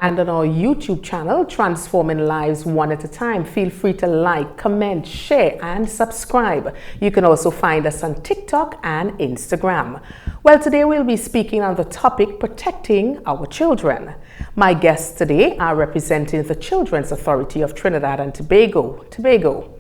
and on our YouTube channel, Transforming Lives One at a Time. Feel free to like, comment, share, and subscribe. You can also find us on TikTok and Instagram. Well, today we'll be speaking on the topic protecting our children. My guests today are representing the Children's Authority of Trinidad and Tobago.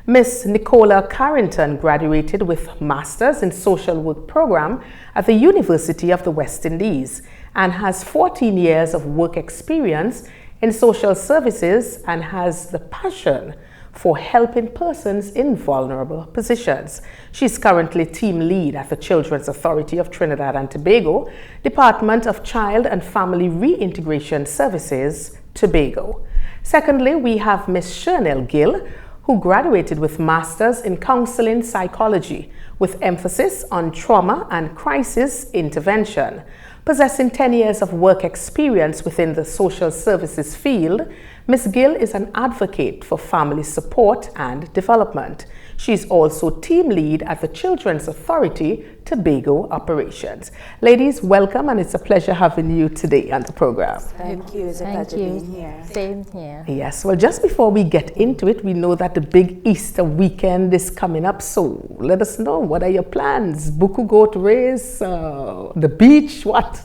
Ms.Nicola Carrington graduated with Masters in Social Work program at the University of the West Indies and has 14 years of work experience in social services and has the passion for helping persons in vulnerable positions. She's currently team lead at the Children's Authority of Trinidad and Tobago, Department of Child and Family Reintegration Services, Tobago. Secondly, we have Ms. Shernell Gills, who graduated with Masters in Counseling Psychology with emphasis on trauma and crisis intervention. Possessing 10 years of work experience within the social services field, Ms. Gill is an advocate for family support and development. She's also team lead at the Children's Authority Tobago operations. Ladies, welcome, and it's a pleasure having you today on the program. Thank you. It's a pleasure being here. Same here. Yes, well, just before we get into it, we know that the big Easter weekend is coming up, so let us know, what are your plans? Buku goat race, the beach, what?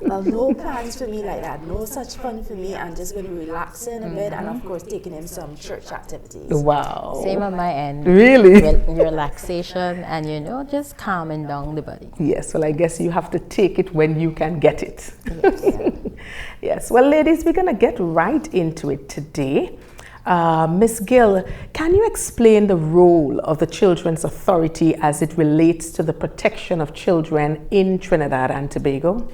No plans for me like that. No such fun for me. I'm just going to be relaxing a bit and, of course, taking in some church activities. Wow. Same on my end. Really? Relaxation and, just calming down the body. Yes, well, I guess you have to take it when you can get it. Yes. Yes, well, ladies, we're going to get right into it today. Ms. Gill, can you explain the role of the Children's Authority as it relates to the protection of children in Trinidad and Tobago?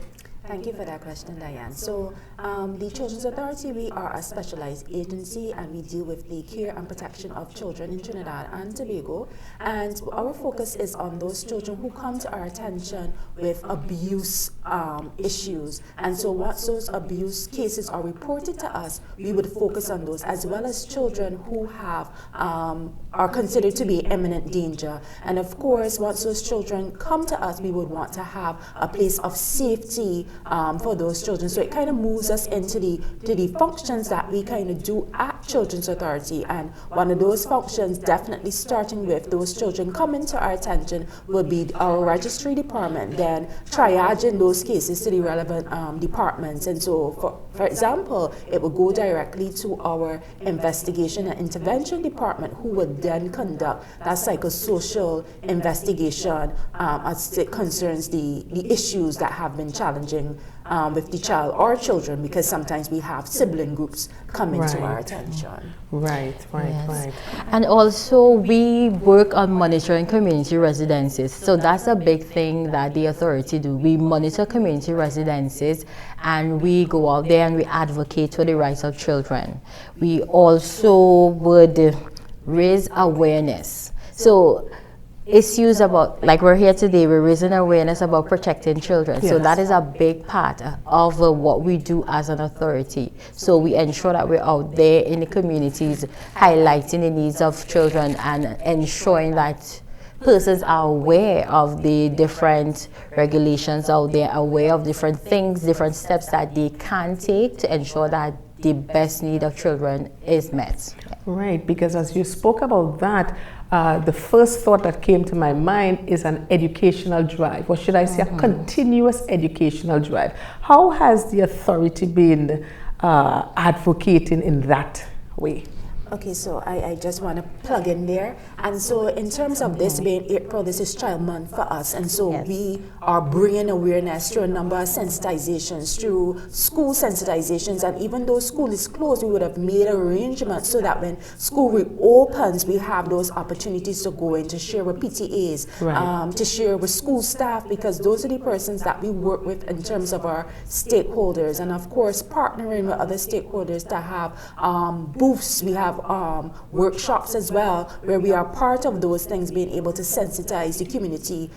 Thank you for that question, Diane. So, the Children's Authority, we are a specialized agency and we deal with the care and protection of children in Trinidad and Tobago. And our focus is on those children who come to our attention with abuse issues. And so once those abuse cases are reported to us, we would focus on those, as well as children who have are considered to be imminent danger. And of course, once those children come to us, we would want to have a place of safety for those children. So it kind of moves us into the functions that we kind of do at Children's Authority. And one of those functions, definitely starting with those children coming to our attention, will be our registry department, then triaging those cases to the relevant departments. And so, for example, it will go directly to our investigation and intervention department, who would then conduct that psychosocial investigation as it concerns the issues that have been challenging with the child or children, because sometimes we have sibling groups coming to our attention. Right. And also we work on monitoring community residences. So that's a big thing that the authority do. We monitor community residences and we go out there and we advocate for the rights of children. We also would raise awareness. So issues about, like we're here today, we're raising awareness about protecting children. Yes. So that is a big part of what we do as an authority. So we ensure that we're out there in the communities highlighting the needs of children and ensuring that persons are aware of the different regulations out there, aware of different things, different steps that they can take to ensure that the best need of children is met. Right, because as you spoke about that, the first thought that came to my mind is an educational drive, or should I say a continuous educational drive. How has the authority been advocating in that way? Okay, so I just want to plug in there. And so in terms of this being April, this is Child Month for us. And so we are bringing awareness through a number of sensitizations, through school sensitizations. And even though school is closed, we would have made arrangements so that when school reopens, we have those opportunities to go in, to share with PTAs, to share with school staff, because those are the persons that we work with in terms of our stakeholders. And of course, partnering with other stakeholders to have booths. We have workshops as well, where we are part of those things, being able to sensitize the community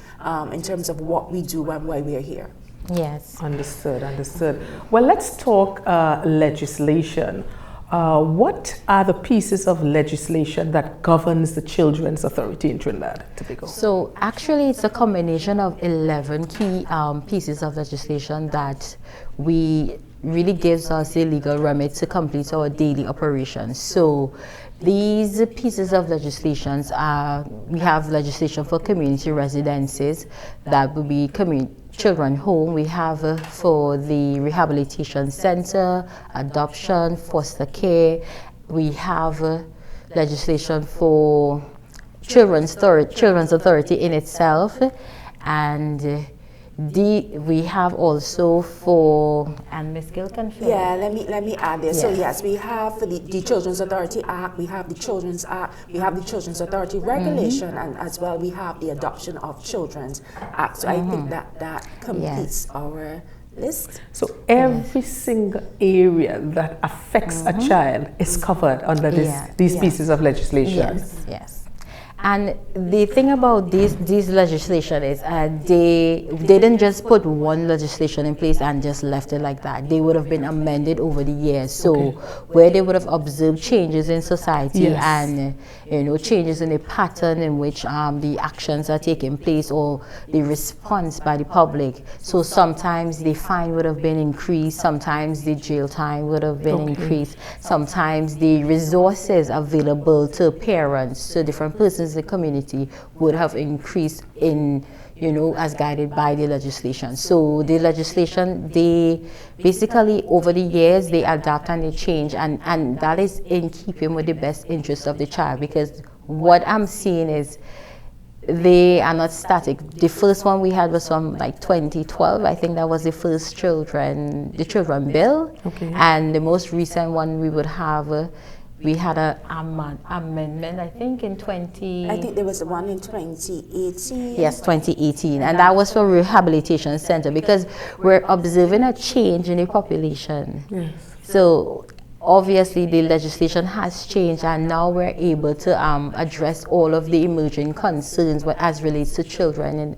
in terms of what we do and why we are here. Yes. Understood. Well, let's talk legislation. What are the pieces of legislation that governs the Children's Authority in Trinidad and Tobago? So actually it's a combination of 11 key pieces of legislation that we really gives us the legal remit to complete our daily operations. So these pieces of legislations are, we have legislation for community residences, that would be children home. We have for the rehabilitation center, adoption, foster care. We have legislation for children's authority in itself, and we have also for, and Ms. Gill can fill. Yeah, let me add this. Yes. So yes, we have for the Children's Authority Act, we have the Children's Act, we have the Children's Authority Regulation, and as well we have the Adoption of Children's Act. So I think that completes our list. So every single area that affects a child is covered under these pieces of legislation. Yes. And the thing about these legislation is they didn't just put one legislation in place and just left it like that. They would have been amended over the years. So where they would have observed changes in society and changes in the pattern in which the actions are taking place or the response by the public. So sometimes the fine would have been increased, sometimes the jail time would have been increased, sometimes the resources available to parents, to different persons in the community would have increased in, as guided by the legislation. So the legislation, they basically over the years they adapt and they change, and that is in keeping with the best interest of the child, because what I'm seeing is they are not static. The first one we had was from like 2012. I think that was the first children bill, and the most recent one we would have. We had an amendment, I think, in I think there was one in 2018. Yes, 2018. And that was for rehabilitation center, because we're observing a change in the population. Yes. So obviously the legislation has changed, and now we're able to address all of the emerging concerns as relates to children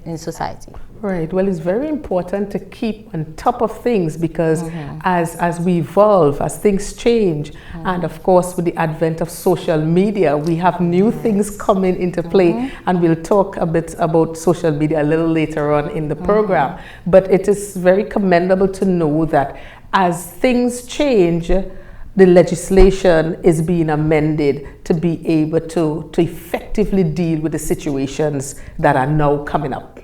in society. Right. Well, it's very important to keep on top of things, because as we evolve, as things change, and of course with the advent of social media, we have new things coming into play, and we'll talk a bit about social media a little later on in the program. But it is very commendable to know that as things change, the legislation is being amended to be able to effectively deal with the situations that are now coming up.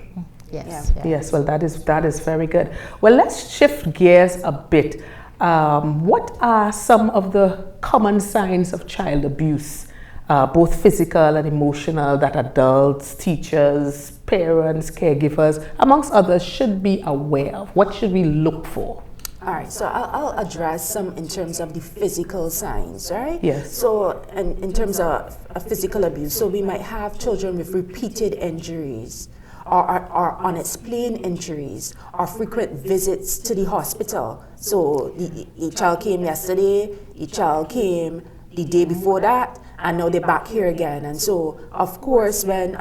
Yes, well, that is very good. Well, let's shift gears a bit. What are some of the common signs of child abuse, both physical and emotional, that adults, teachers, parents, caregivers, amongst others, should be aware of? What should we look for? All right, so I'll address some in terms of the physical signs, right? Yes. So in terms of physical abuse, so we might have children with repeated injuries, or unexplained injuries, or frequent visits to the hospital. So the child came yesterday, the child came the day before that, and now they're back here again. And so, of course, when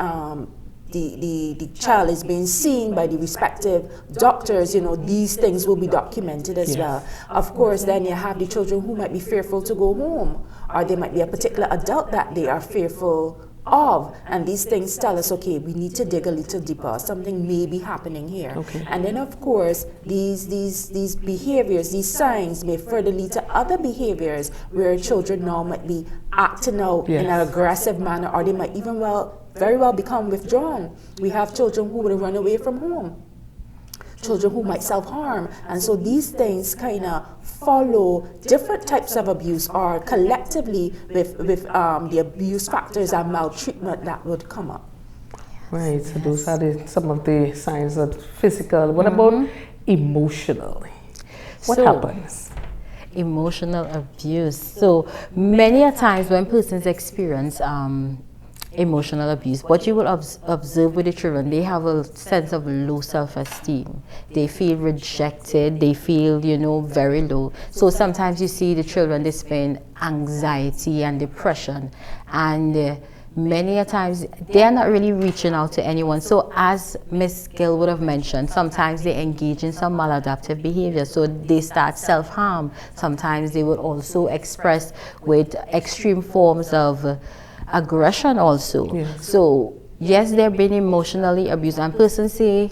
the child is being seen by the respective doctors, these things will be documented as well. Of course, then you have the children who might be fearful to go home, or there might be a particular adult that they are fearful of, and these things tell us, okay, we need to dig a little deeper, something may be happening here. And then of course these behaviors, these signs may further lead to other behaviors where children now might be acting out in an aggressive manner, or they might even very well become withdrawn. We have children who would run away from home, children who might self-harm, and so these things kind of follow different types of abuse, or collectively with the abuse factors and maltreatment that would come up. Right, so those are some of the signs of physical. What about emotional? What happens? Emotional abuse. So many a times when persons experience emotional abuse, what you will observe with the children, they have a sense of low self-esteem. They feel rejected, they feel, very low. So sometimes you see the children displaying anxiety and depression, and many a times they are not really reaching out to anyone. So as Ms. Gill would have mentioned, sometimes they engage in some maladaptive behavior, so they start self-harm. Sometimes they would also express with extreme forms of aggression also. So yes, they're being emotionally abused, and persons say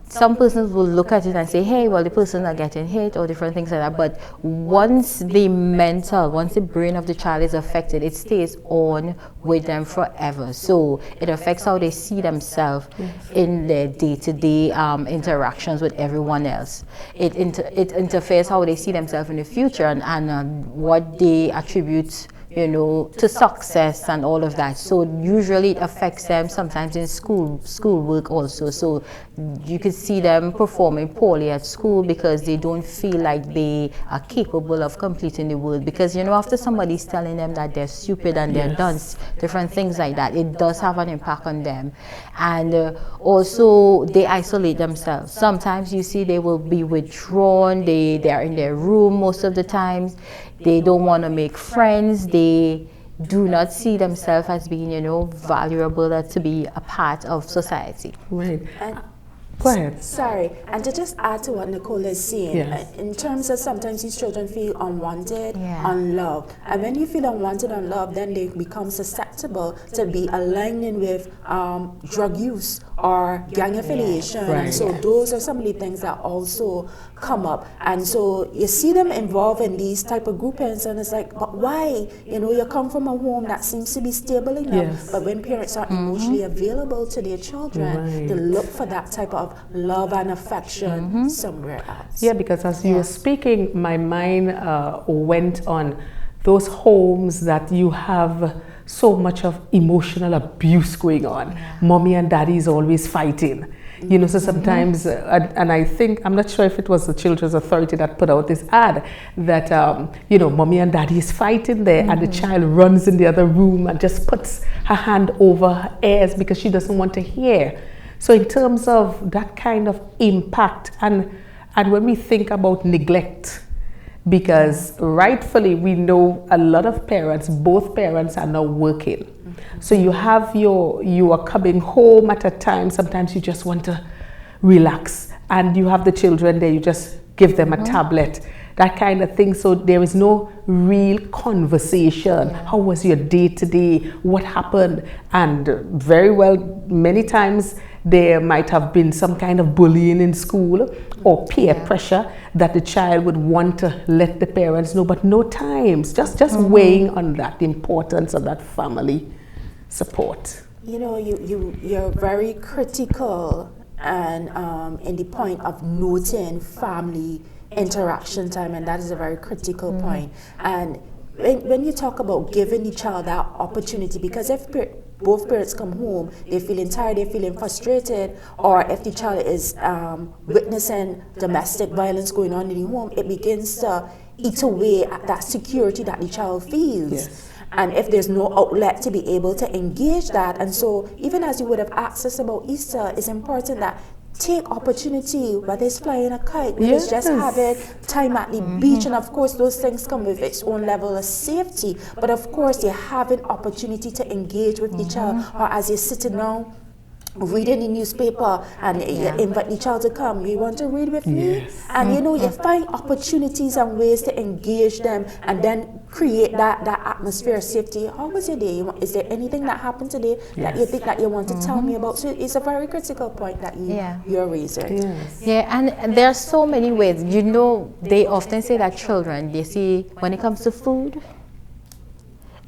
some persons will look at it and say, hey, well, the person are getting hit or different things like that. But once the brain of the child is affected, it stays on with them forever. So it affects how they see themselves in their day-to-day interactions with everyone else. It interferes how they see themselves in the future and what they attribute, you know, to success and all of that. So usually it affects them sometimes in schoolwork also. So you could see them performing poorly at school because they don't feel like they are capable of completing the work. Because, you know, after somebody's telling them that they're stupid and they're dunce, different things like that, it does have an impact on them. And also they isolate themselves. Sometimes you see they will be withdrawn, they're in their room most of the times. They don't want to make friends. They do not see themselves as being, you know, valuable to be a part of society. Right. And go ahead. Sorry, and to just add to what Nicola is saying, in terms of sometimes these children feel unwanted, unloved. And when you feel unwanted, unloved, then they become susceptible to be aligning with drug use or gang affiliation. And so those are some of the things that also come up. And so you see them involved in these type of groupings, and it's like, but why? You know, you come from a home that seems to be stable enough, but when parents are emotionally available to their children, they look for that type of love and affection somewhere else. Yeah, because as you were speaking, my mind went on those homes that you have so much of emotional abuse going on. Mommy and daddy is always fighting. You know, so sometimes, and I think, I'm not sure if it was the Children's Authority that put out this ad, that, you know, mommy and daddy is fighting there, and the child runs in the other room and just puts her hand over her ears because she doesn't want to hear. So in terms of that kind of impact, and when we think about neglect, because rightfully we know a lot of parents, both parents are now working. So you are coming home at a time, sometimes you just want to relax, and you have the children there, you just give them a tablet, that kind of thing. So there is no real conversation. How was your day today? What happened? And very well, many times there might have been some kind of bullying in school or peer pressure that the child would want to let the parents know, but no times, just weighing on that, the importance of that family support. You know, you're very critical and in the point of noting family interaction time, and that is a very critical point. And when you talk about giving the child that opportunity, because if both parents come home, they're feeling tired, they're feeling frustrated, or if the child is witnessing domestic violence going on in the home, it begins to eat away at that security that the child feels. And if there's no outlet to be able to engage that, and so even as you would have asked us about Easter, it's important that take opportunity, whether it's flying a kite, whether it's just having time at the beach, and of course those things come with its own level of safety, but of course you're having opportunity to engage with the child, or as you're sitting down reading the newspaper and you invite the child to come, you want to read with me? And you know, you find opportunities and ways to engage them and then create that atmosphere of safety. How was your day? Is there anything that happened today that you think that you want to tell me about? So it's a very critical point that you're raising. And there are so many ways. You know, they often say that children, they see when it comes to food,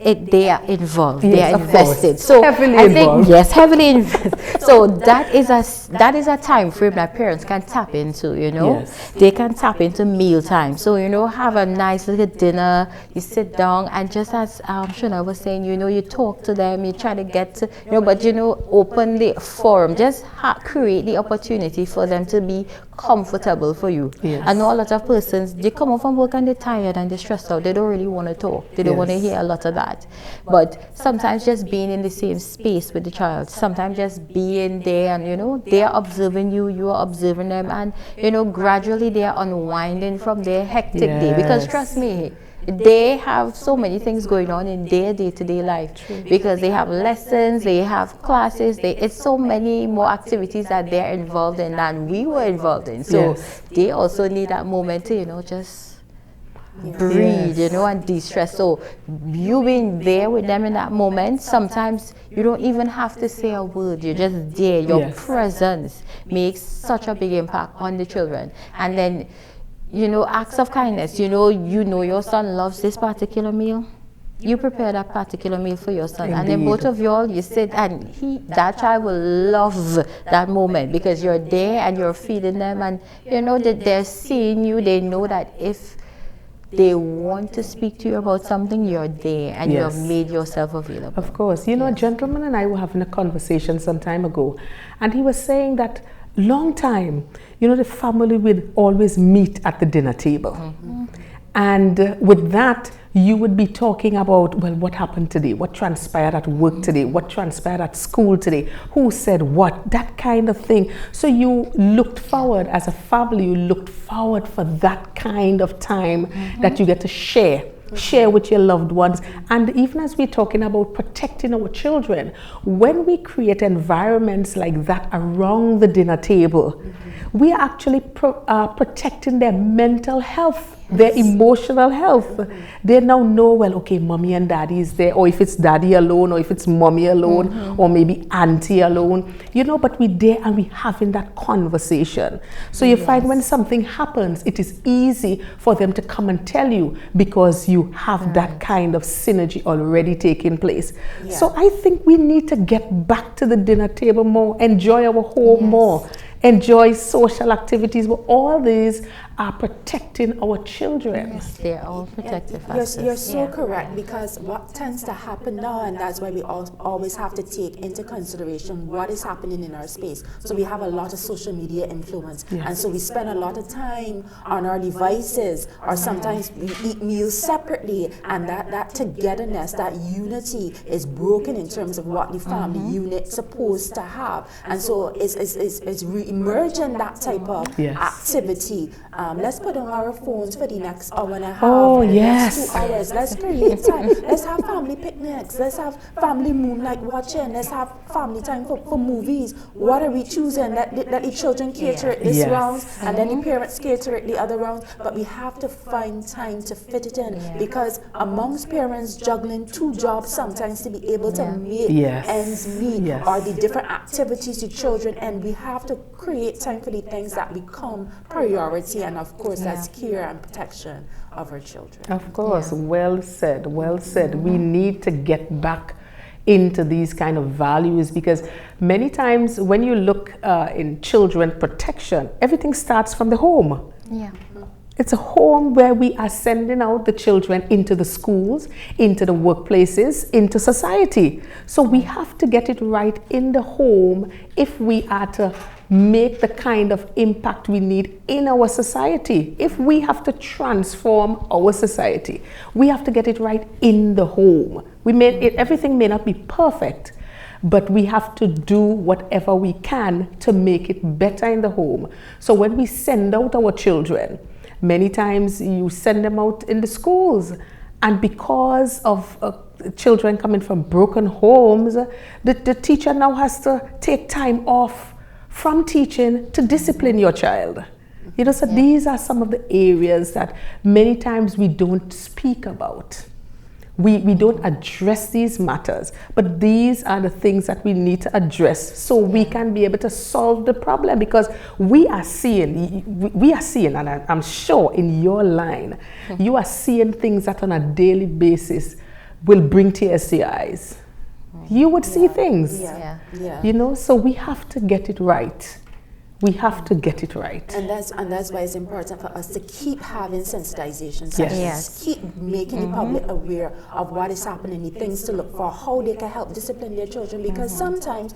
they are involved, they are invested. So heavily I involved. think, heavily invested. So that is a time frame that parents can tap into, you know. They can tap into meal time. So, you know, have a nice little dinner, you sit down, and just as Shernell was saying, you know, you talk to them, you try to get to, you know, but you know, open the forum, just create the opportunity for them to be comfortable for you. I know a lot of persons, they come home from work and they're tired and they're stressed out, they don't really want to talk, they don't want to hear a lot of that. But sometimes just being in the same space with the child, sometimes just being there, and you know, they are observing you, you are observing them, and you know, gradually they are unwinding from their hectic day, because trust me, they have so many things going on in their day-to-day life, because they have lessons, they have classes, it's so many more activities that they're involved in than we were involved in. So they also need that moment to, you know, just breathe, you know, and de-stress. So you being there with them in that moment, sometimes you don't even have to say a word. You're just there. Your presence makes such a big impact on the children. And then, you know, acts of kindness. You know your son loves this particular meal. You prepare that particular meal for your son. Indeed. And then both of y'all, you sit, and that child will love that moment because you're there and you're feeding them, and you know that they're seeing you. They know that if they want to speak to you about something, you're there and you have made yourself available. Of course. You know, a gentleman and I were having a conversation some time ago, and he was saying that long time, you know, the family would always meet at the dinner table. And with that, you would be talking about, well, what happened today? What transpired at work today? What transpired at school today? Who said what? That kind of thing. So you looked forward as a family, you looked forward for that kind of time that you get to share with your loved ones. And even as we're talking about protecting our children, when we create environments like that around the dinner table, we are actually protecting their mental health, their emotional health. They now know, well, okay, mommy and daddy is there, or if it's daddy alone, or if it's mommy alone, or maybe auntie alone, you know, but we're there and we're having that conversation. So you find when something happens, it is easy for them to come and tell you because you have that kind of synergy already taking place. So I think we need to get back to the dinner table more, enjoy our home more, enjoy social activities, but all these are protecting our children. Yes, they're all protective. You're so correct, because what tends to happen now, and that's why we always have to take into consideration what is happening in our space. So we have a lot of social media influence, and so we spend a lot of time on our devices, or sometimes we eat meals separately, and that togetherness, that unity is broken in terms of what the family unit's supposed to have. And so it's re-emerging that type of activity. Let's put on our phones for the next hour and a half, next 2 hours. Let's create time. Let's have family picnics. Let's have family moonlight watching. Let's have family time for movies. What are we choosing? Let the children cater it this round, and then the parents cater it the other round. But we have to find time to fit it in, because amongst parents juggling 2 jobs sometimes to be able to make ends meet, or the different activities to children, and we have to create time for the things that become priority, and of course that's care and protection of our children. Of course, well said, well said. We need to get back into these kind of values, because many times when you look in children protection, everything starts from the home. It's a home where we are sending out the children into the schools, into the workplaces, into society. So we have to get it right in the home if we are to make the kind of impact we need in our society. If we have to transform our society, we have to get it right in the home. Everything may not be perfect, but we have to do whatever we can to make it better in the home. So when we send out our children, many times you send them out in the schools, and because of children coming from broken homes, the teacher now has to take time off from teaching to discipline your child. You know, so these are some of the areas that many times we don't speak about. We don't address these matters, but these are the things that we need to address so we can be able to solve the problem, because we are seeing, and I'm sure in your line, you are seeing things that on a daily basis will bring tears to your eyes. You would see things, you know, so we have to get it right. We have to get it right. And that's why it's important for us to keep having sensitization sessions, keep making the public aware of what is happening, the things to look for, how they can help discipline their children, because sometimes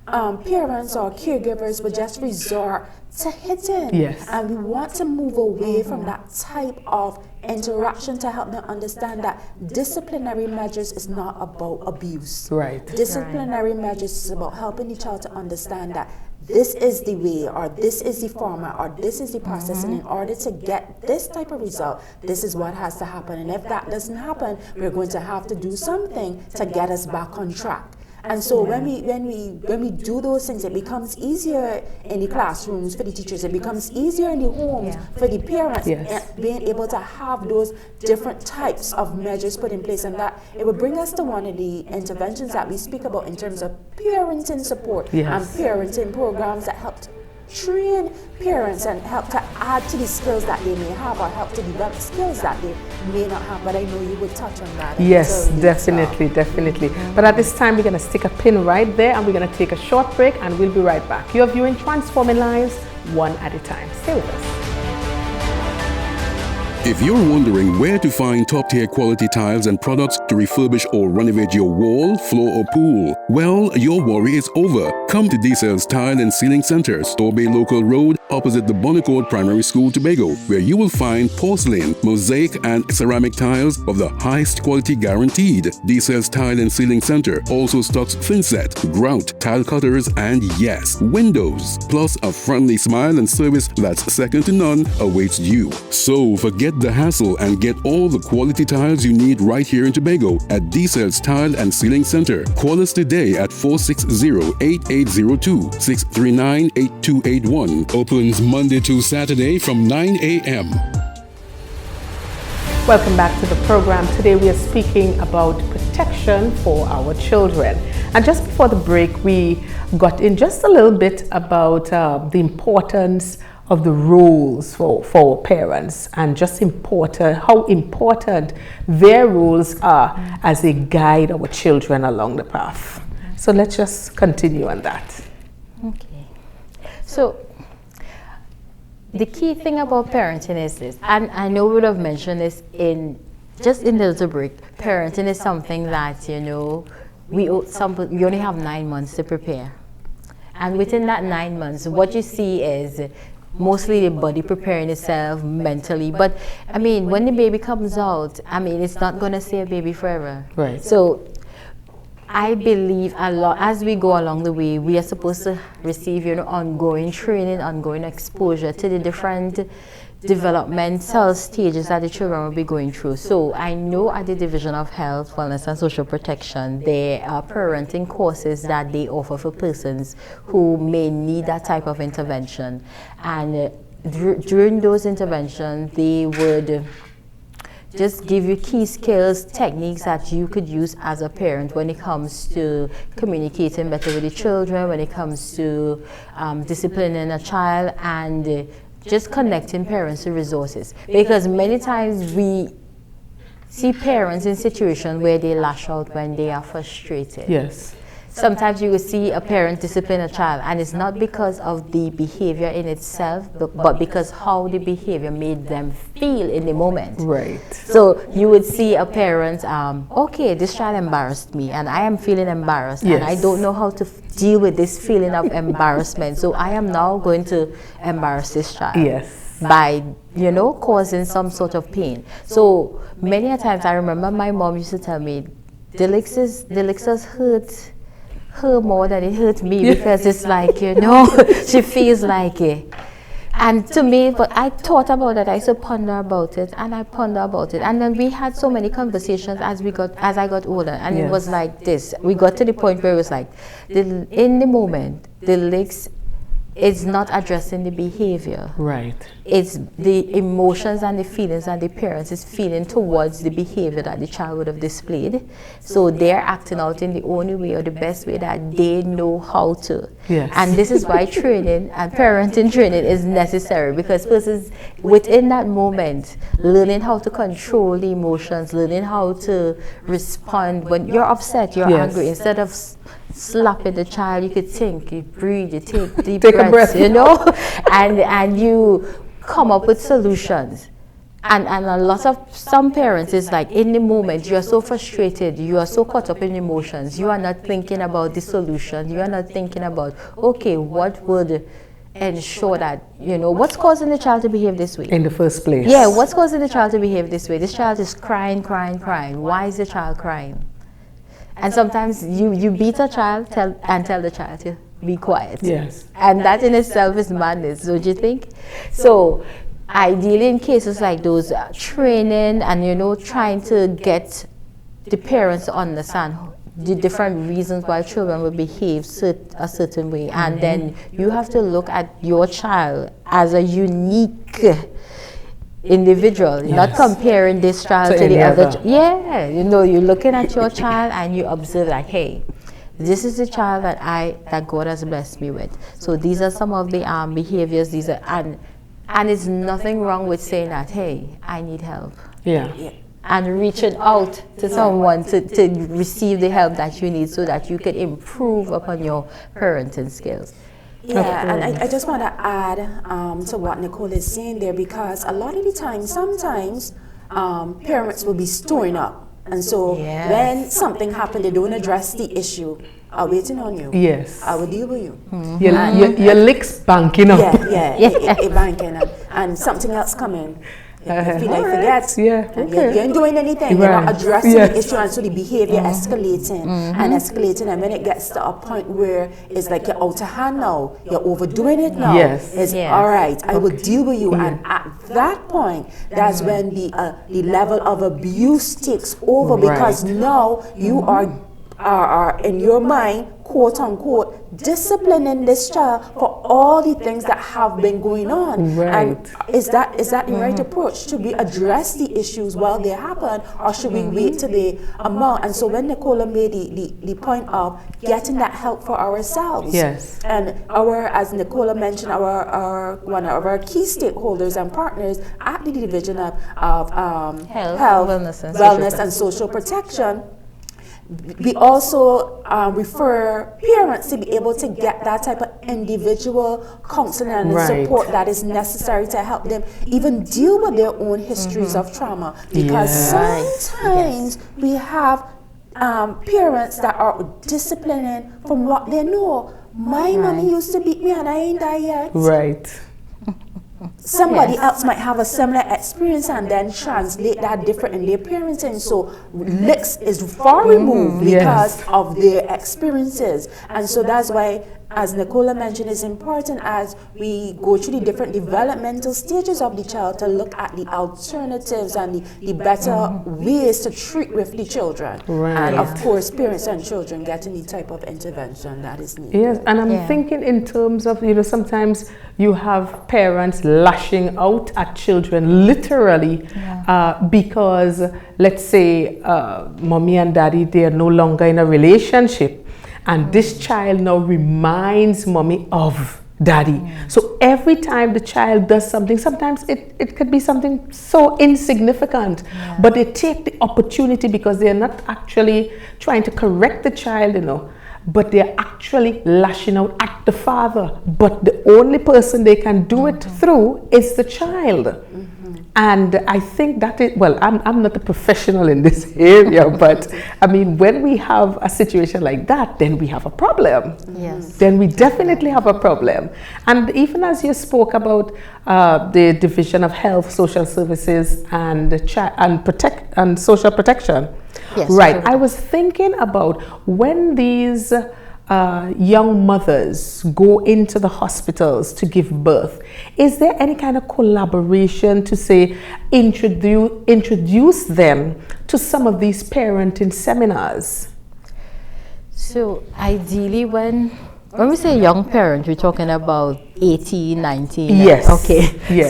parents or caregivers will just resort to hitting, and we want to move away from that type of interaction to help them understand that disciplinary measures is not about abuse. Disciplinary measures is about helping the child to understand that this is the way, or this is the format, or this is the process, and in order to get this type of result, this is what has to happen. And if that doesn't happen, we're going to have to do something to get us back on track. And so when we do those things, it becomes easier in the classrooms for the teachers. It becomes easier in the homes for the parents, being able to have those different types of measures put in place, and that it would bring us to one of the interventions that we speak about in terms of parenting support and parenting programs that help train parents and help to add to the skills that they may have, or help to develop skills that they may not have. But I know you would touch on that. Yes, definitely. But at this time, we're going to stick a pin right there, and we're going to take a short break, and we'll be right back. You're viewing Transforming Lives One at a Time. Stay with us. If you're wondering where to find top-tier quality tiles and products to refurbish or renovate your wall, floor, or pool, well, your worry is over. Come to D-Cell's Tile and Ceiling Center, Store Bay Local Road, opposite the Bonnecourt Primary School, Tobago, where you will find porcelain, mosaic, and ceramic tiles of the highest quality guaranteed. D-Cell's Tile and Ceiling Center also stocks thinset, grout, tile cutters, and yes, windows. Plus, a friendly smile and service that's second to none awaits you. So forget the hassle and get all the quality tiles you need right here in Tobago at D-Cell's Tile and Ceiling Center. Call us today at 460-8802, 639-8281. Opens Monday to Saturday from 9 a.m. Welcome back to the program. Today we are speaking about protection for our children. And just before the break, we got in just a little bit about the importance of the roles for parents, and just how important their roles are as they guide our children along the path. So let's just continue on that. Okay. So the key thing about parenting is this, and I know we would have mentioned this in the little break. Parenting is something that, we only have 9 months to prepare. And within that 9 months, what you see is mostly the body preparing itself mentally. But I mean, when the baby comes out, it's not going to stay a baby forever. Right. So I believe a lot as we go along the way, we are supposed to receive, ongoing training, ongoing exposure to the different developmental stages that the children will be going through. So I know at the Division of Health, Wellness and Social Protection, there are parenting courses that they offer for persons who may need that type of intervention. And during those interventions, they would just give you key skills, techniques that you could use as a parent when it comes to communicating better with the children, when it comes to disciplining a child, and just connecting parents to resources. Because many times we see parents in situations where they lash out when they are frustrated. Yes. Sometimes you will see a parent discipline a child, and it's not because of the behavior in itself, but because how the behavior made them feel in the moment. Right. So you would see a parent, okay, this child embarrassed me, and I am feeling embarrassed, and I don't know how to deal with this feeling of embarrassment. So I am now going to embarrass this child. Yes. By, causing some sort of pain. So many a times I remember my mom used to tell me, the licks hurt her more than it hurt me, because it's like, she feels like it. And to me, but I thought about it, I used to ponder about it, and and then we had so many conversations as I got older, and it was like this. We got to the point where it was like, in the moment, the licks is not addressing the behavior. Right. It's the emotions and the feelings that the parents is feeling towards the behavior that the child would have displayed. So they're acting out in the only way or the best way that they know how to. Yes. And this is why training and parenting training is necessary, because persons within that moment, learning how to control the emotions, learning how to respond when you're upset, you're angry, instead of slapping the child, you could think, you breathe, you take deep breaths, and you come up with solutions. And a lot of some parents is like, in the moment, you are so frustrated, you are so caught up in emotions, you are not thinking about the solution, you are not thinking about, okay, what would ensure that, what's causing the child to behave this way? In the first place. Yeah, what's causing the child to behave this way? This child is crying. Why is the child crying? And sometimes you beat a child tell the child to be quiet. Yes. And that in itself is madness, don't you think? So ideally in cases like those, training and trying to get the parents to understand the different reasons why children will behave a certain way, and then you have to look at your child as a unique individual, not comparing this child to the other. You're looking at your child and you observe like, hey, this is the child that God has blessed me with. So these are some of the behaviors. These are and it's nothing wrong with saying that, hey, I need help. And reaching out to someone to receive the help that you need so that you can improve upon your parenting skills. Yeah, and I just want to add to what Nicole is saying there, because a lot of the time, sometimes parents will be storing up. And so when something happened, they don't address the issue. I'm waiting on you. Yes. I will deal with you. Your licks banking up. It banking up. And something else coming. You feel like forget. You ain't doing anything. You're not addressing the issue, and so the behavior escalating and escalating. And when it gets to a point where it's like you're out of hand now, you're overdoing it now. It's all right. I will deal with you. And at that point, that's when the level of abuse takes over, because now you are in your mind, quote unquote, disciplining this child for all the things that have been going on. And is that the right approach? Should we address the issues while they happen, or should we wait till they amount? And so when Nicola made the point of getting that help for ourselves, and as Nicola mentioned, one of our key stakeholders and partners at the Division of Health, Wellness and Social Protection, we also refer parents to be able to get that type of individual counseling and support that is necessary to help them even deal with their own histories of trauma. Because sometimes we have parents that are disciplining from what they know. My mommy used to beat me and I ain't die yet. Somebody else might have a similar experience and then translate that different in their parenting. So licks is far removed because of their experiences. And so that's why, as Nicola mentioned, it's important as we go through the different developmental stages of the child to look at the alternatives and the better ways to treat with the children. And of course, parents and children getting the type of intervention that is needed. Yes, and I'm thinking in terms of, sometimes you have parents lashing out at children literally because, let's say, mommy and daddy, they are no longer in a relationship. And this child now reminds mommy of daddy. So every time the child does something, sometimes it could be something so insignificant, but they take the opportunity because they're not actually trying to correct the child, but they're actually lashing out at the father. But the only person they can do it through is the child. And I think that I'm not a professional in this area, but I mean, when we have a situation like that, then we have a problem. Then we definitely have a problem. And even as you spoke about the Division of Health, Social Services, and Social Protection, I was thinking about when these young mothers go into the hospitals to give birth, is there any kind of collaboration to say introduce them to some of these parenting seminars? So ideally, when we say young parent, we're talking about 18, 19.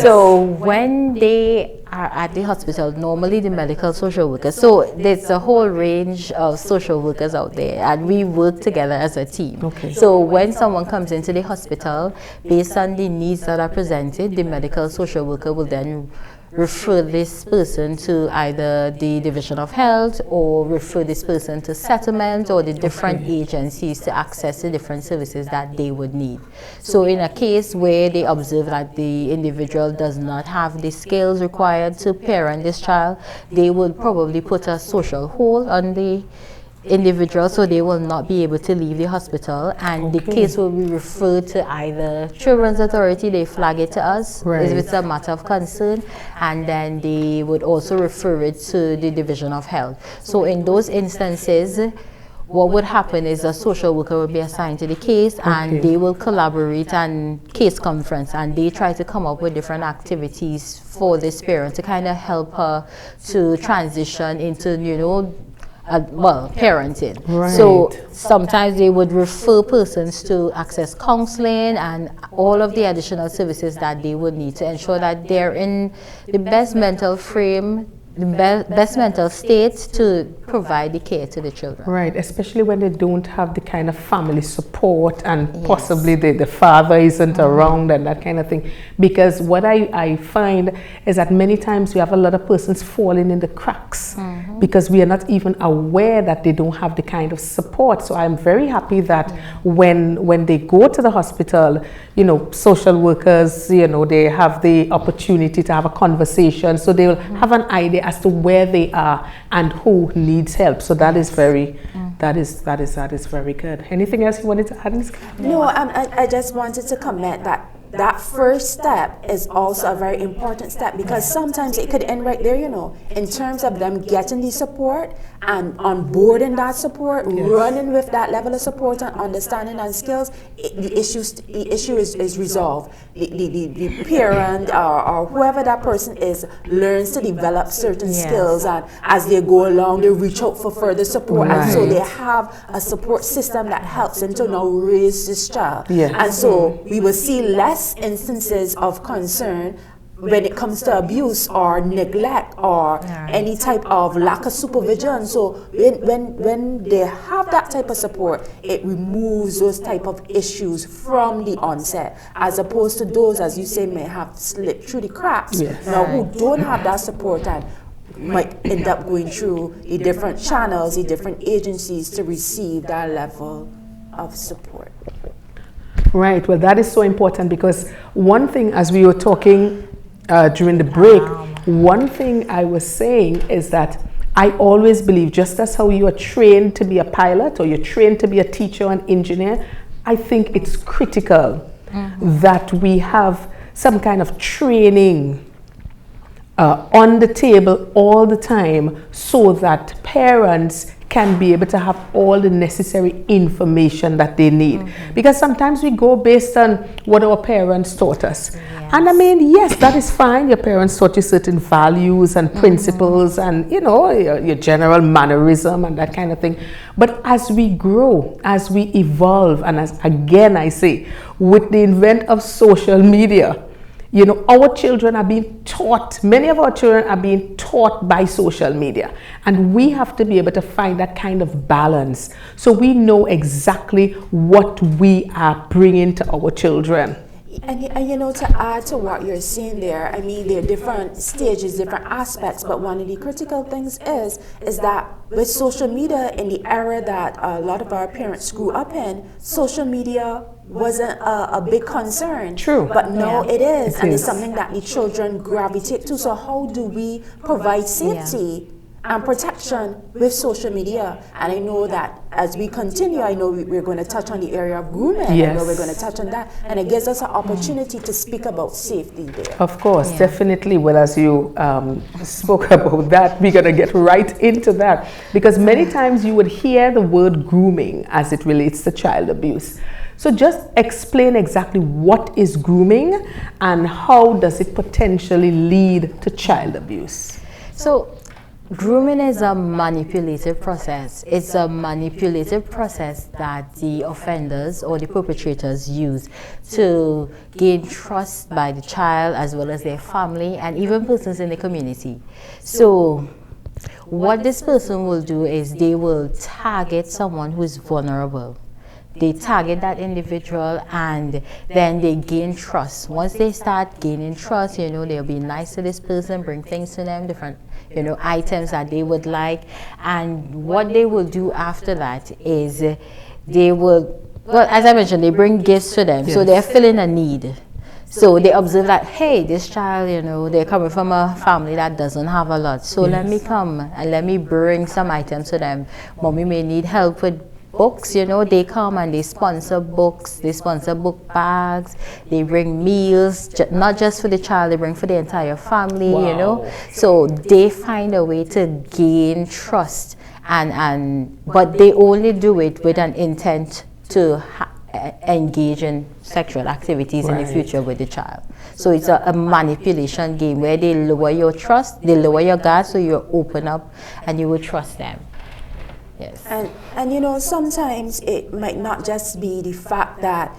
So when they are at the hospital, normally the medical social workers, so there's a whole range of social workers out there, and we work together as a team. So when someone comes into the hospital, based on the needs that are presented, the medical social worker will then refer this person to either the Division of Health or refer this person to settlement or the different agencies to access the different services that they would need. So in a case where they observe that the individual does not have the skills required to parent this child, they would probably put a social hold on the individual, so they will not be able to leave the hospital, and the case will be referred to either Children's Authority. They flag it to us if it's a matter of concern, and then they would also refer it to the Division of Health. So in those instances, what would happen is a social worker will be assigned to the case, and they will collaborate on case conference, and they try to come up with different activities for this parent to kind of help her to transition into, parenting. Right. So sometimes they would refer persons to access counseling and all of the additional services that they would need to ensure that they're in the best mental frame, the best mental state to provide the care to the children. Right, especially when they don't have the kind of family support and possibly the father isn't around and that kind of thing. Because what I find is that many times we have a lot of persons falling in the cracks because we are not even aware that they don't have the kind of support. So I'm very happy that when they go to the hospital, you know, social workers, you know, they have the opportunity to have a conversation, so they'll have an idea as to where they are and who needs help. So that is very, that is very good. Anything else you wanted to add, Ms.? No, I just wanted to comment that first step is also a very important step, because sometimes it could end right there, you know, in terms of them getting the support and onboarding that support, running with that level of support and understanding and skills, the issue is resolved. The parent or whoever that person is learns to develop certain skills, and as they go along, they reach out for further support, and so they have a support system that helps them to now raise this child. And so we will see less instances of concern when it comes to abuse or neglect or any type of lack of supervision. So when they have that type of support, it removes those type of issues from the onset, as opposed to those, as you say, may have slipped through the cracks. Now who don't have that support and might end up going through the different channels, the different agencies to receive that level of support. Right, well that is so important, because one thing, as we were talking during the break, one thing I was saying is that I always believe, just as how you are trained to be a pilot or you're trained to be a teacher or an engineer, I think it's critical that we have some kind of training on the table all the time, so that parents can be able to have all the necessary information that they need. Because sometimes we go based on what our parents taught us. And I mean, yes, that is fine. Your parents taught you certain values and principles and, you know, your general mannerism and that kind of thing. But as we grow, as we evolve, and as again I say, with the advent of social media, you know, our children are being taught, many of our children are being taught by social media. And we have to be able to find that kind of balance, so we know exactly what we are bringing to our children. And you know, to add to what you're saying there, I mean, there are different stages, different aspects, but one of the critical things is that with social media, in the era that a lot of our parents grew up in, social media wasn't a big concern. True. But now it is, and it's something that the children gravitate to. So how do we provide safety and protection with social media? And I know that as we continue, I know we're going to touch on the area of grooming. I know we're going to touch on that, and it gives us an opportunity to speak about safety there. Of course, definitely. Well, as you spoke about that, we're going to get right into that, because many times you would hear the word grooming as it relates to child abuse. So just explain exactly what is grooming and how does it potentially lead to child abuse. So grooming is a manipulative process. It's a manipulative process that the offenders or the perpetrators use to gain trust by the child as well as their family and even persons in the community. So what this person will do is they will target someone who is vulnerable. They target that individual and then they gain trust. Once they start gaining trust, you know, they'll be nice to this person, bring things to them, different, you know, items that they would like. And what they will do after that is they will, well, as I mentioned, they bring gifts to them. So they're filling a need. So they observe that, hey, this child, you know, they're coming from a family that doesn't have a lot. So let me come and let me bring some items to them. Mommy may need help with books, you know, they come and they sponsor books, they sponsor book bags, they bring meals, not just for the child, they bring for the entire family, you know. So they find a way to gain trust, but they only do it with an intent to engage in sexual activities in the future with the child. So it's a manipulation game where they lower your trust, they lower your guard, so you open up and you will trust them. Yes. And you know, sometimes it might not just be the fact that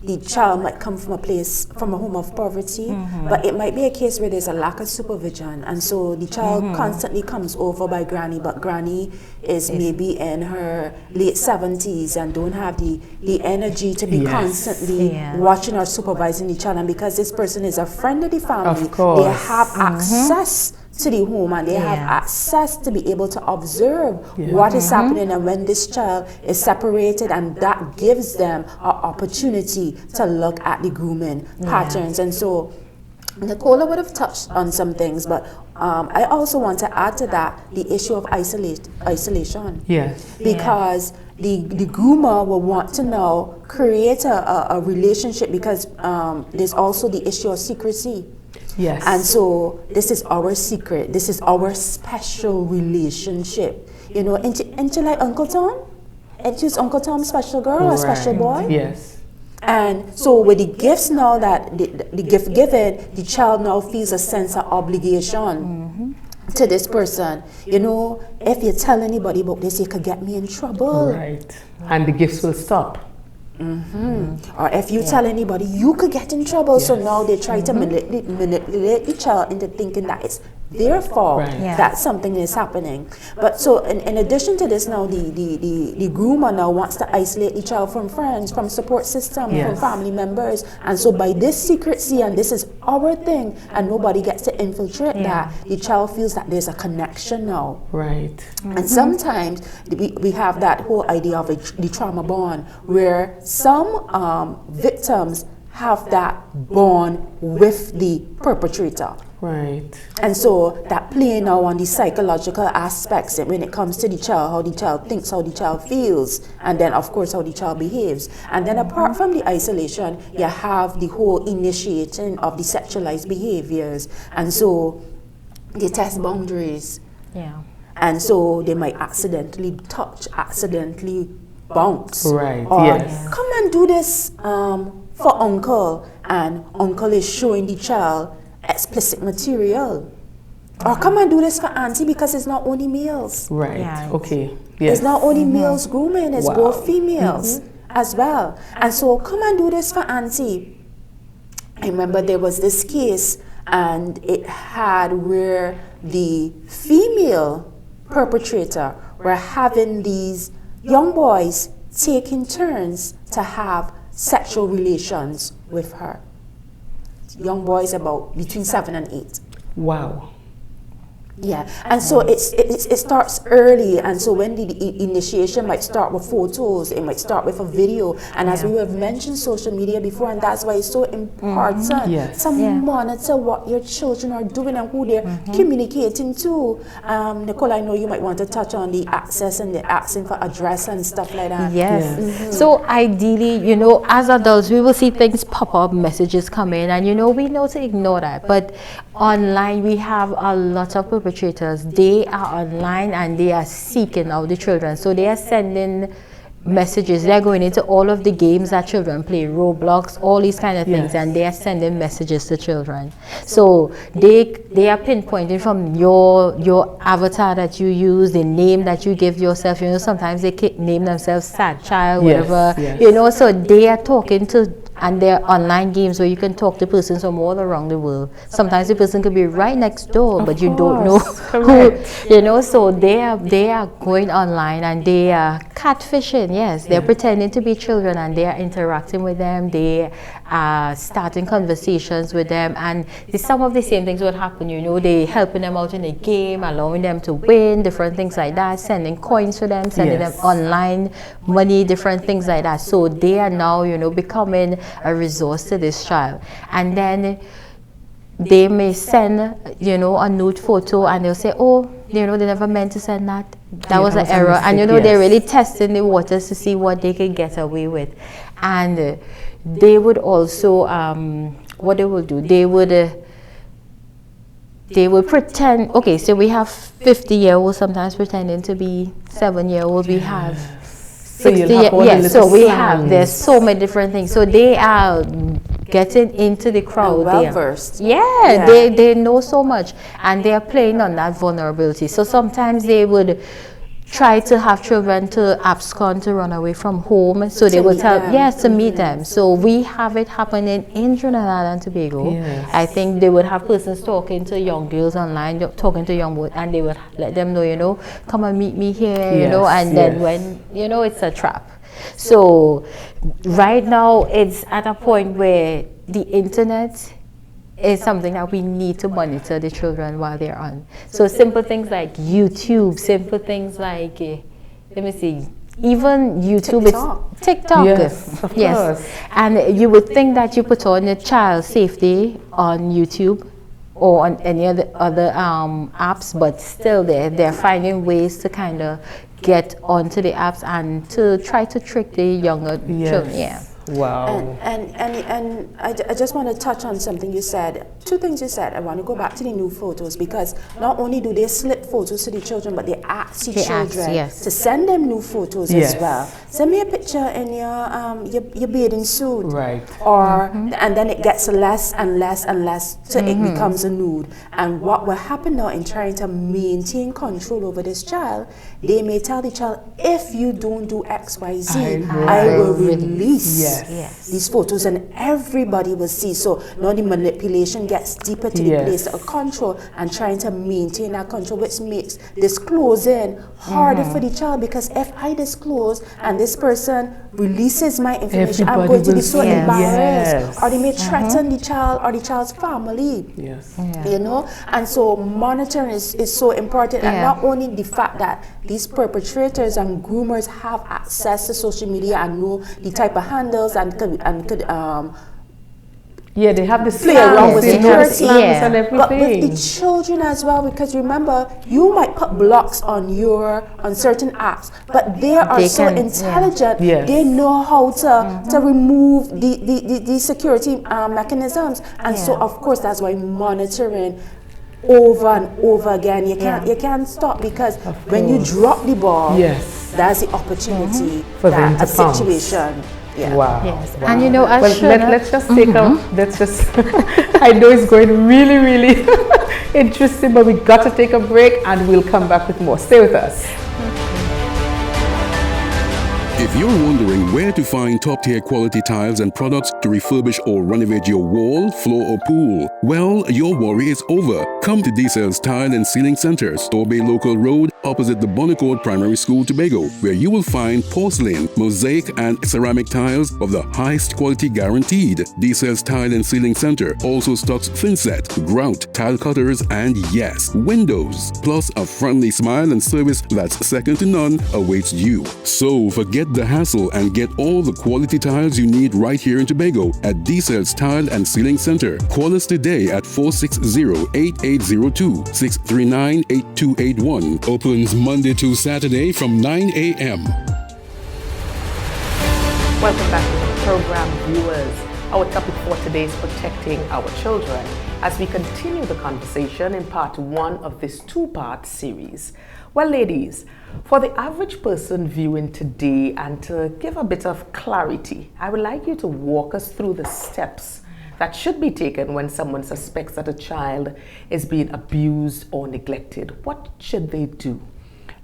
the child might come from a home of poverty, but it might be a case where there's a lack of supervision, and so the child constantly comes over by granny, but granny is maybe in her late 70s and don't have the energy to be constantly watching or supervising the child. And because this person is a friend of the family, they have access to the home, and they have access to be able to observe what is happening and when this child is separated, and that gives them an opportunity to look at the grooming patterns. And so Nicola would have touched on some things, but I also want to add to that the issue of isolation. Yes. Because the groomer will want to now create a relationship, because there's also the issue of secrecy. Yes. And so this is our secret. This is our special relationship. You know, ain't you like Uncle Tom? Ain't you Uncle Tom's special girl or special boy? Yes. And so with the gifts now, that the gift given, the child now feels a sense of obligation to this person. You know, if you tell anybody about this, you could get me in trouble. Right. And the gifts will stop. Or if you tell anybody, you could get in trouble. So now they try to manipulate the child into thinking that it's their fault that something is happening. But so in addition to this, now the groomer now wants to isolate the child from friends, from support system, from family members. And so by this secrecy, and this is our thing, and nobody gets to infiltrate that, the child feels that there's a connection now. Right. And sometimes we have that whole idea of the trauma bond, where some victims have that bond with the perpetrator. Right. And so that playing now on the psychological aspects, when it comes to the child, how the child thinks, how the child feels, and then of course how the child behaves. And then apart from the isolation, you have the whole initiating of the sexualized behaviors. And so they test boundaries. Yeah. And so they might accidentally touch, accidentally bounce. Right, or come and do this for uncle, and uncle is showing the child explicit material. Or come and do this for auntie, because it's not only males. Right. Yeah. Okay. Yes. It's not only males grooming, it's both females as well. And so come and do this for auntie. I remember there was this case, and it had where the female perpetrator were having these young boys taking turns to have sexual relations with her. Young boys about between 7 and 8. Wow. Yeah, and so it starts early, and so when the initiation might start with photos, it might start with a video, and as we have mentioned social media before, and that's why it's so important to monitor what your children are doing and who they're communicating to. Nicola, I know you might want to touch on the access and the asking for address and stuff like that. Yes. So ideally, you know, as adults, we will see things pop up, messages come in, and you know, we know to ignore that. But online, we have a lot of perpetrators. They are online and they are seeking out the children. So they are sending messages. They're going into all of the games that children play, Roblox, all these kind of things, and they are sending messages to children. So they are pinpointing from your avatar that you use, the name that you give yourself. You know, sometimes they name themselves sad child, whatever. You know, so they are talking to. And there are online games where you can talk to persons from all around the world. Sometimes the person could be right next door, but you don't know who, you know. So they are going online and they are catfishing. Yes, they're pretending to be children and they are interacting with them. They are starting conversations with them, and some of the same things would happen. You know, they helping them out in a game, allowing them to win, different things like that, sending coins to them, sending them online money, different things like that. So they are now, you know, becoming a resource to this child. And then they may send, you know, a nude photo and they'll say, oh, you know, they never meant to send that. That was an error. And you know, they're really testing the waters to see what they can get away with. And they would also, what they will do, they would pretend, okay, so we have 50-year-olds sometimes pretending to be 7-year-olds. We have 60, so we have, there's so many different things. So they are getting into the crowd. Well versed. They know so much, and they are playing on that vulnerability. So sometimes they would try to have children to abscond, to run away from home, so they will tell, yes, to meet them. So we have it happening in Trinidad and Tobago. Yes. I think they would have persons talking to young girls online, talking to young boys, and they would let them know, you know, come and meet me here, you know, and then when, you know, it's a trap. So right now it's at a point where the internet is something that we need to monitor the children while they're on. So simple things like YouTube, simple things like, let me see, even YouTube, TikTok. Yes, of course. And you would think that you put on your child safety on YouTube or on any other apps, but still they're finding ways to kind of get onto the apps and to try to trick the younger children. Yeah. Wow. And I just want to touch on something you said. Two things you said. I want to go back to the new photos, because not only do they slip photos to the children, but they ask the children to send them new photos as well. Send me a picture in your bathing suit. Right. Or and then it gets less and less and less till it becomes a nude. And what will happen now in trying to maintain control over this child, they may tell the child, if you don't do X, Y, Z, I will release these photos and everybody will see. So now the manipulation gets deeper to the place of control and trying to maintain that control, which makes disclosing harder for the child, because if I disclose and this person releases my information, I'm going to be so embarrassed, or they may threaten the child or the child's family. You know, and so monitoring is so important, and not only the fact that these perpetrators and groomers have access to social media and know the type of handles and could they have this play around with security and everything. But with the children as well, because remember, you might put blocks on certain apps, but they are so intelligent. They know how to remove the security mechanisms, and so of course that's why monitoring over and over again. You can't stop, because when you drop the ball, that's the opportunity for them to a situation. Wow. And you know, let's just take let's just I know it's going really, really interesting, but we got to take a break and we'll come back with more. Stay with us. If you're wondering where to find top-tier quality tiles and products to refurbish or renovate your wall, floor or pool, well, your worry is over. Come to D-Cell's Tile and Ceiling Center, Store Bay Local Road, opposite the Bonnecourt Primary School, Tobago, where you will find porcelain, mosaic and ceramic tiles of the highest quality guaranteed. D-Cell's Tile and Ceiling Center also stocks thinset, grout, tile cutters and yes, windows. Plus a friendly smile and service that's second to none awaits you. So forget the hassle and get all the quality tiles you need right here in Tobago at D-Cell's Tile and Ceiling Center. Call us today at 460-8802, 639-8281. Opens Monday to Saturday from 9 a.m. Welcome back to the program, viewers. Our topic for today is protecting our children, as we continue the conversation in part 1 of this 2-part series. Well, ladies, for the average person viewing today, and to give a bit of clarity, I would like you to walk us through the steps that should be taken when someone suspects that a child is being abused or neglected. What should they do?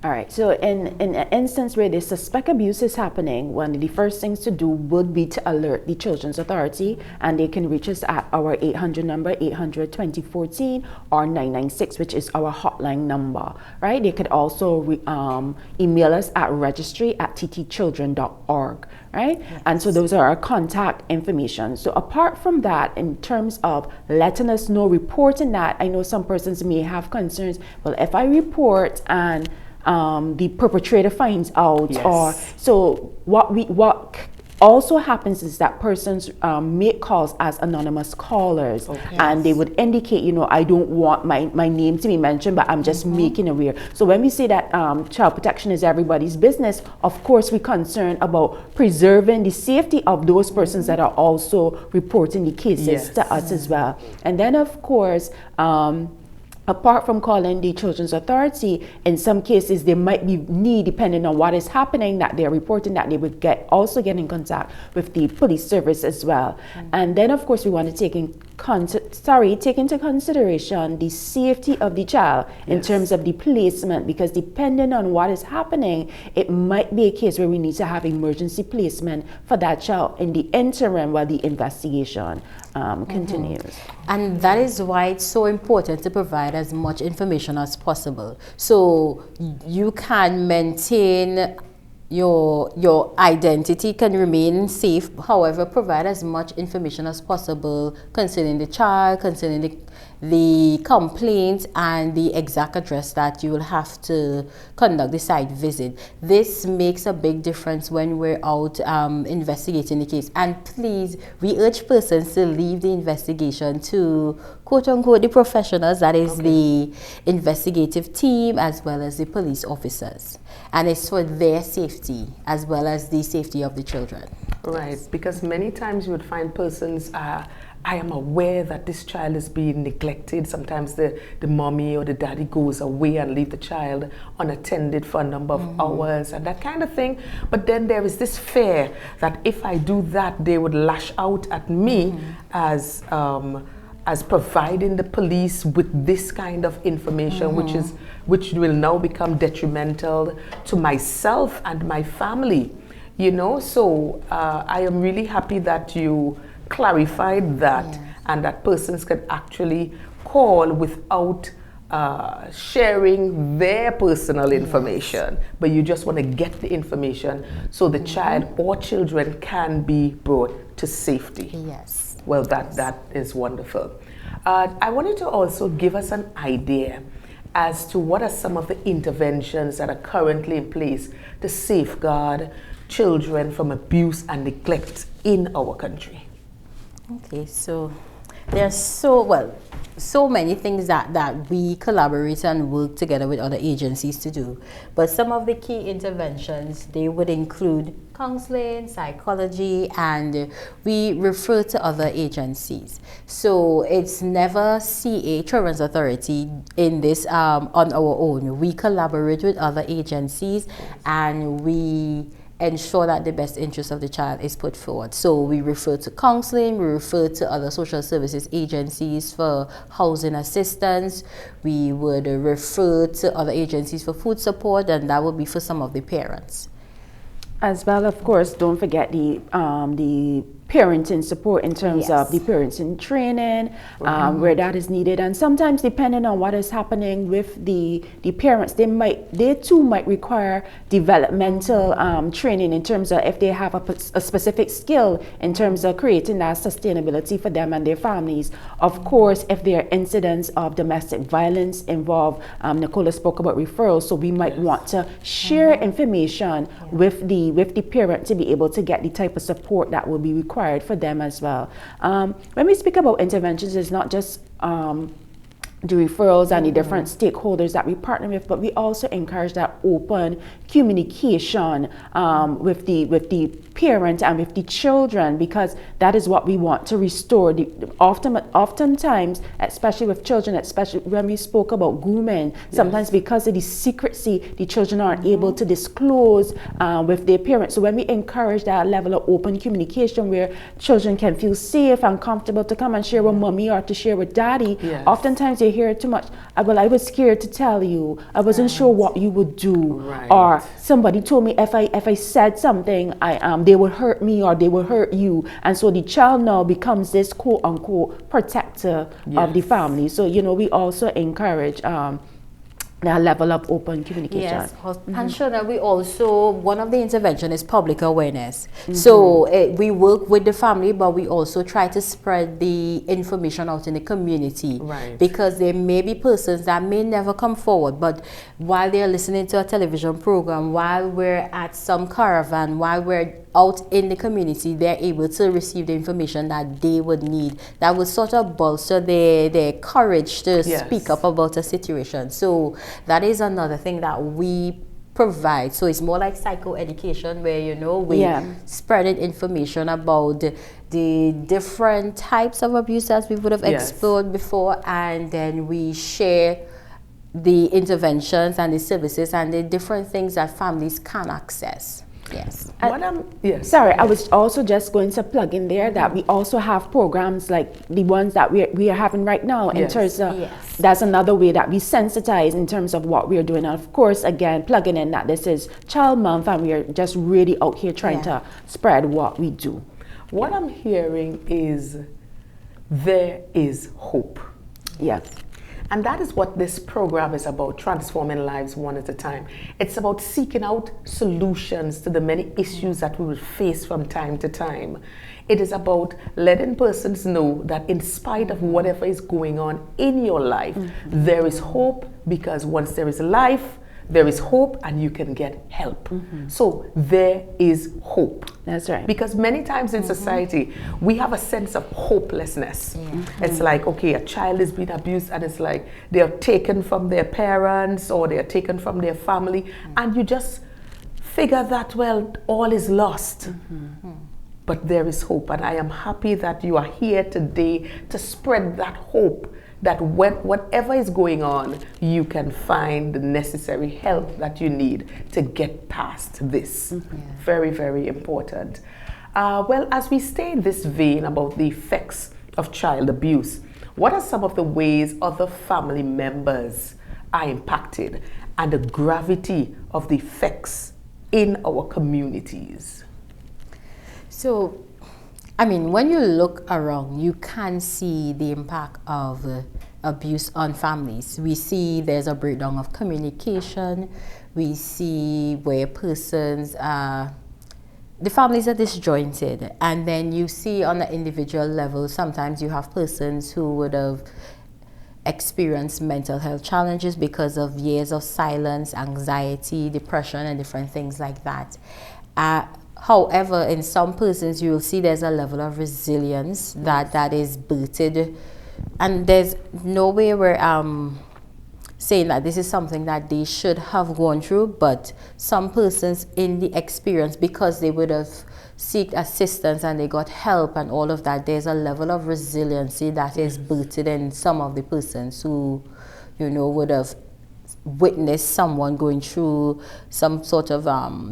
All right, so in an instance where they suspect abuse is happening, one of the first things to do would be to alert the Children's Authority, and they can reach us at our 800 number, 800-2014, or 996, which is our hotline number, right? They could also email us at registry@ttchildren.org, right? Yes. And so those are our contact information. So apart from that, in terms of letting us know, reporting that, I know some persons may have concerns, well, if I report and the perpetrator finds out, or so what also happens is that persons make calls as anonymous callers, and they would indicate, you know, I don't want my name to be mentioned, but I'm just making aware. So when we say that child protection is everybody's business, of course we're concerned about preserving the safety of those persons that are also reporting the cases to us as well. And then of course, apart from calling the Children's Authority, in some cases there might be need, depending on what is happening, that they're reporting, that they would also get in contact with the police service as well. And then of course we want to take into consideration the safety of the child in terms of the placement, because depending on what is happening, it might be a case where we need to have emergency placement for that child in the interim while the investigation continues. And that is why it's so important to provide as much information as possible, so you can maintain your identity, can remain safe. However, provide as much information as possible concerning the child, concerning the complaint, and the exact address that you will have to conduct the site visit. This makes a big difference when we're out investigating the case. And please, we urge persons to leave the investigation to quote-unquote the professionals, that is the investigative team as well as the police officers. And it's for their safety as well as the safety of the children. Right, because many times you would find persons, I am aware that this child is being neglected. Sometimes the mommy or the daddy goes away and leave the child unattended for a number of hours and that kind of thing. But then there is this fear that if I do that, they would lash out at me as providing the police with this kind of information, which will now become detrimental to myself and my family. You know, so I am really happy that you clarified that, and that persons can actually call without sharing their personal information, but you just want to get the information so the child or children can be brought to safety. Yes. Well, that is wonderful. I wanted to also give us an idea as to what are some of the interventions that are currently in place to safeguard children from abuse and neglect in our country. Okay, so there's so many things that we collaborate and work together with other agencies to do. But some of the key interventions, they would include counseling, psychology, and we refer to other agencies. So it's never CA, Children's Authority, in this on our own. We collaborate with other agencies and we ensure that the best interest of the child is put forward. So we refer to counseling, we refer to other social services agencies for housing assistance, we would refer to other agencies for food support, and that would be for some of the parents. As well, of course, don't forget the parenting support in terms of the parenting training, where that is needed. And sometimes, depending on what is happening with the parents, they too might require developmental training in terms of if they have a specific skill in terms of creating that sustainability for them and their families. Of course, if there are incidents of domestic violence involved, Nicola spoke about referrals, so we might want to share information with the parent to be able to get the type of support that will be required for them as well. When we speak about interventions, it's not just the referrals and the different stakeholders that we partner with, but we also encourage that open communication with the parent and with the children, because that is what we want to restore. Oftentimes, especially with children, especially when we spoke about grooming, sometimes because of the secrecy, the children aren't able to disclose with their parents. So when we encourage that level of open communication where children can feel safe and comfortable to come and share with mommy or to share with daddy, oftentimes they hear too much. Well, I was scared to tell you. I wasn't sure what you would do, or somebody told me if I said something, they would hurt me or they would hurt you, and so the child now becomes this quote unquote protector of the family. So we also encourage that level of open communication. Yes, and sure that we also, one of the intervention is public awareness. So we work with the family, but we also try to spread the information out in the community. Because there may be persons that may never come forward, but while they're listening to a television program, while we're at some caravan, while we're out in the community, they're able to receive the information that they would need, that would sort of bolster their courage to speak up about a situation. So that is another thing that we provide. So it's more like psychoeducation, where, you know, we spreading information about the different types of abuse that we would have explored before, and then we share the interventions and the services and the different things that families can access. Yes. Sorry, I was also just going to plug in there that we also have programs like the ones that we are having right now in terms of, that's another way that we sensitize in terms of what we are doing. And of course, again, plugging in that this is Child Month and we are just really out here trying to spread what we do. What I'm hearing is there is hope. Yes. And that is what this program is about, transforming lives one at a time. It's about seeking out solutions to the many issues that we will face from time to time. It is about letting persons know that in spite of whatever is going on in your life, there is hope, because once there is life, there is hope and you can get help. So there is hope. That's right. Because many times in society, we have a sense of hopelessness. It's like, okay, a child is being abused and it's like they're taken from their parents or they're taken from their family, and you just figure that, well, all is lost. But there is hope, and I am happy that you are here today to spread that hope, that whatever is going on, you can find the necessary help that you need to get past this. Very, very important. Well, as we stay in this vein about the effects of child abuse, what are some of the ways other family members are impacted and the gravity of the effects in our communities? So, I mean, when you look around, you can see the impact of abuse on families. We see there's a breakdown of communication. We see where persons the families are disjointed. And then you see on the individual level, sometimes you have persons who would have experienced mental health challenges because of years of silence, anxiety, depression, and different things like that. However, in some persons, you will see there's a level of resilience that is booted, and there's no way we're saying that this is something that they should have gone through, but some persons in the experience, because they would have sought assistance and they got help and all of that, there's a level of resiliency that is booted in some of the persons who, you know, would have witness someone going through some sort of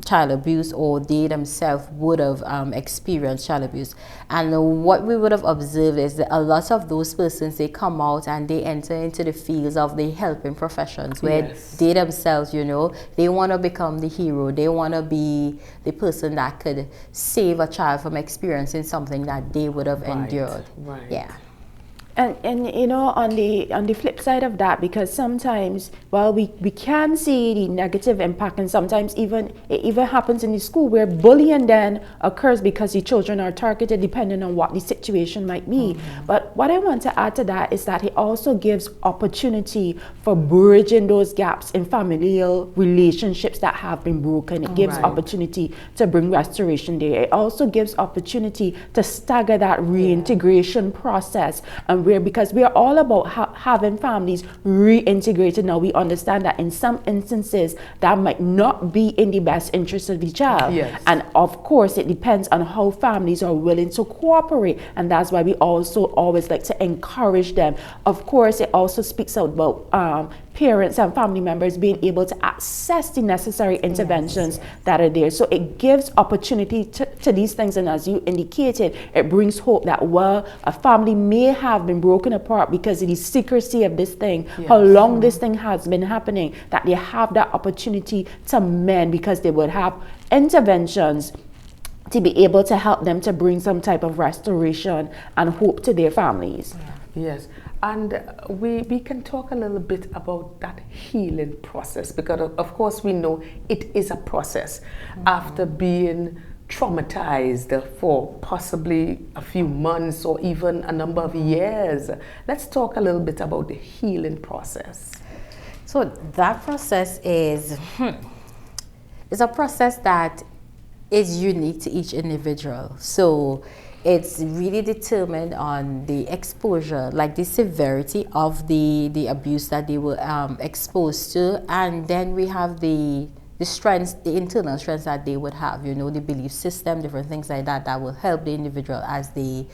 child abuse, or they themselves would have experienced child abuse. And what we would have observed is that a lot of those persons, they come out and they enter into the fields of the helping professions, where they themselves, you know, they want to become the hero. They want to be the person that could save a child from experiencing something that they would have endured. And you know, on the flip side of that, because sometimes, well, we can see the negative impact, and sometimes it even happens in the school where bullying then occurs because the children are targeted depending on what the situation might be. But what I want to add to that is that it also gives opportunity for bridging those gaps in familial relationships that have been broken. It gives opportunity to bring restoration there. It also gives opportunity to stagger that reintegration process, and because we are all about having families reintegrated. Now we understand that in some instances that might not be in the best interest of the child, and of course it depends on how families are willing to cooperate, and that's why we also always like to encourage them. Of course, it also speaks out about parents and family members being able to access the necessary interventions that are there. So it gives opportunity to these things, and as you indicated, it brings hope that, well, a family may have been broken apart because of the secrecy of this thing, how long this thing has been happening, that they have that opportunity to mend because they would have interventions to be able to help them to bring some type of restoration and hope to their families. Yes. And we can talk a little bit about that healing process, because of course we know it is a process. After being traumatized for possibly a few months or even a number of years, let's talk a little bit about the healing process. So that process is a process that is unique to each individual. So it's really determined on the exposure, like the severity of the abuse that they were exposed to, and then we have the the strengths, the internal strengths that they would have, you know, the belief system, different things like that, that will help the individual as they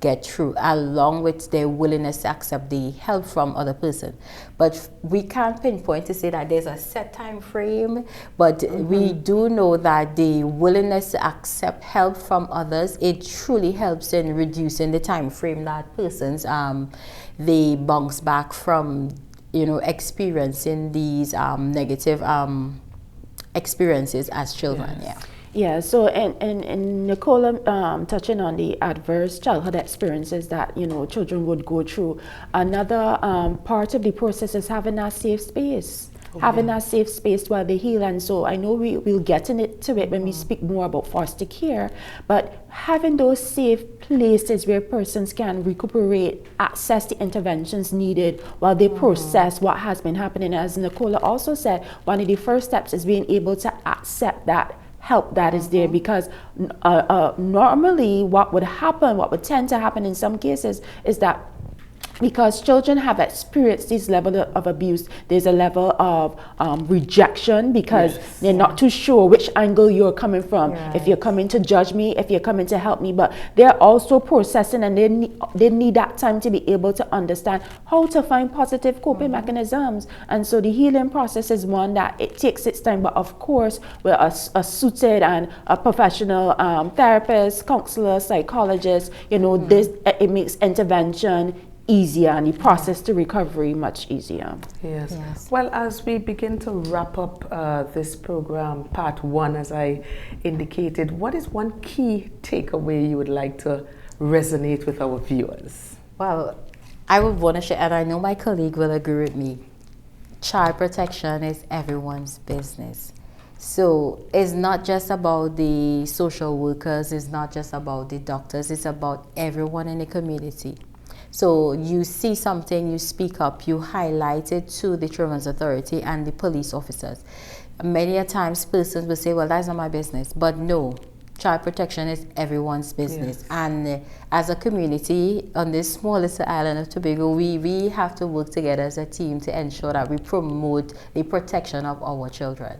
get through, along with their willingness to accept the help from other person. But we can't pinpoint to say that there's a set time frame, but we do know that the willingness to accept help from others, it truly helps in reducing the time frame that persons they bounce back from, you know, experiencing these negative experiences as children. Yes. Yeah, so and Nicola touching on the adverse childhood experiences that, you know, children would go through. Another part of the process is having that safe space. Having that safe space while they heal. And so I know we'll get into it when we speak more about foster care, but having those safe places where persons can recuperate, access the interventions needed while they process what has been happening. As Nicola also said, one of the first steps is being able to accept that help that is there, because normally what would tend to happen in some cases is that because children have experienced this level of abuse, there's a level of rejection, because they're not too sure which angle you're coming from. If you're coming to judge me, if you're coming to help me, but they're also processing, and they need that time to be able to understand how to find positive coping mechanisms. And so the healing process is one that it takes its time, but of course with a suited and a professional therapist, counselor, psychologist, you know, it makes intervention easier and the process to recovery much easier. Yes. Well, as we begin to wrap up this program, part one, as I indicated, what is one key takeaway you would like to resonate with our viewers? Well, I would want to share, and I know my colleague will agree with me, child protection is everyone's business. So it's not just about the social workers, it's not just about the doctors, it's about everyone in the community. So you see something, you speak up, you highlight it to the Children's Authority and the police officers. Many a times persons will say, well, that's not my business. But no, child protection is everyone's business. And as a community on this small little island of Tobago, we have to work together as a team to ensure that we promote the protection of our children.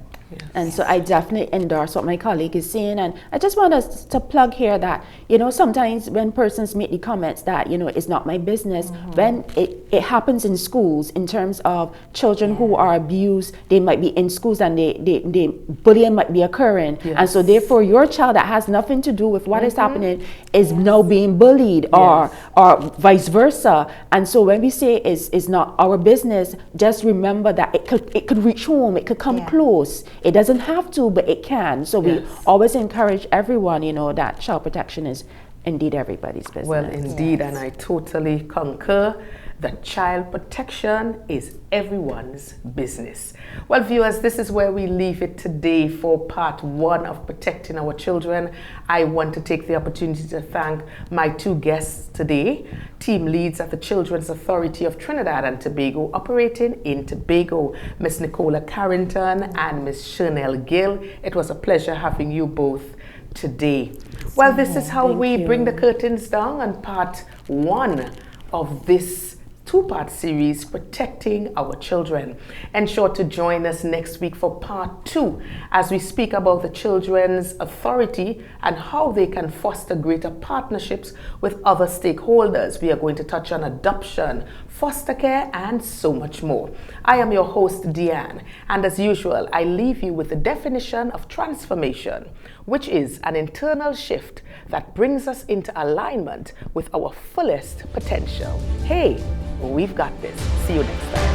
And so I definitely endorse what my colleague is saying, and I just want us to plug here that, you know, sometimes when persons make the comments that, you know, it's not my business, when it happens in schools, in terms of children who are abused, they might be in schools and they bullying might be occurring, and so therefore your child that has nothing to do with what is happening is now being bullied, or vice versa. And so when we say it's not our business, just remember that it could reach home, it could come close. It doesn't have to, but it can. So we always encourage everyone, you know, that child protection is indeed everybody's business. Well, indeed, and I totally concur that child protection is everyone's business. Well, viewers, this is where we leave it today for part one of Protecting Our Children. I want to take the opportunity to thank my two guests today, team leads at the Children's Authority of Trinidad and Tobago, operating in Tobago, Ms.Nicola Carrington and Ms. Shernell Gills. It was a pleasure having you both today. Well, this is how we bring the curtains down on part one of this two-part series, Protecting Our Children. Ensure to join us next week for part two as we speak about the Children's Authority and how they can foster greater partnerships with other stakeholders. We are going to touch on adoption, foster care, and so much more. I am your host, Dianne, and as usual, I leave you with the definition of transformation, which is an internal shift that brings us into alignment with our fullest potential. Hey, we've got this. See you next time.